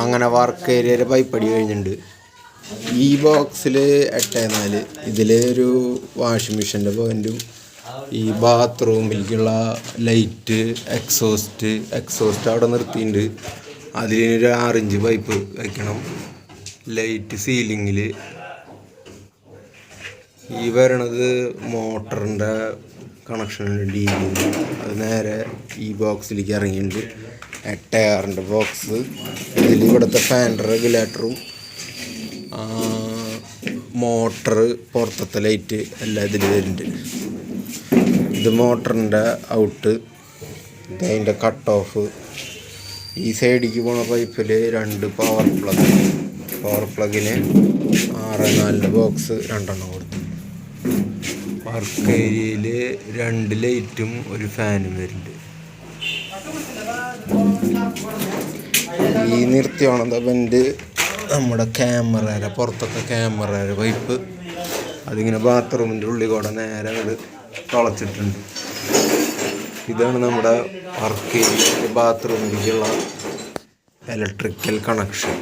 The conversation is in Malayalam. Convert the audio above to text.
അങ്ങനെ വർക്ക് ഏരിയയിൽ പൈപ്പടി കഴിഞ്ഞിട്ടുണ്ട്. ഈ ബോക്സിൽ 8-4 ഇതിൽ ഒരു വാഷിംഗ് മെഷീൻ്റെ പോയിൻറ്റും ഈ ബാത്റൂമിലേക്കുള്ള ലൈറ്റ് എക്സോസ്റ്റ് അവിടെ നിർത്തിയിട്ടുണ്ട്. അതിലൊരു 6 ഇഞ്ച് പൈപ്പ് വയ്ക്കണം. ലൈറ്റ് സീലിങ്ങിൽ ഈ വരണത് മോട്ടറിൻ്റെ കണക്ഷനുണ്ട്. ഡീലിങ് അത് നേരെ ഈ ബോക്സിലേക്ക് ഇറങ്ങിയിട്ടുണ്ട്. 8-6 ബോക്സ്. ഇതിൽ ഇവിടുത്തെ ഫാൻ റെഗുലേറ്ററും മോട്ടർ പുറത്തത്തെ ലൈറ്റ് എല്ലാം ഇതിൽ വരുന്നുണ്ട്. ഇത് മോട്ടറിൻ്റെ ഔട്ട്, ഇതതിൻ്റെ കട്ട് ഓഫ്. ഈ സൈഡിലേക്ക് പോണ പൈപ്പിൽ 2 പവർ പ്ലഗിന് 6-4 ബോക്സ് 2 കൊടുത്തു. വർക്ക് ഏരിയയിൽ 2 ലൈറ്റും ഒരു ഫാനും വരുന്നുണ്ട്. ഈ നിർത്തിയോണത ബെൻഡ് നമ്മുടെ പുറത്തൊക്കെ ക്യാമറയുടെ പൈപ്പ് അതിങ്ങനെ ബാത്റൂമിൻ്റെ ഉള്ളിൽ കൂടെ നേരെ അത് തുളച്ചിട്ടുണ്ട്. ഇതാണ് നമ്മുടെ വർക്ക് ഏരിയ ബാത്റൂമിലേക്കുള്ള ഇലക്ട്രിക്കൽ കണക്ഷൻ.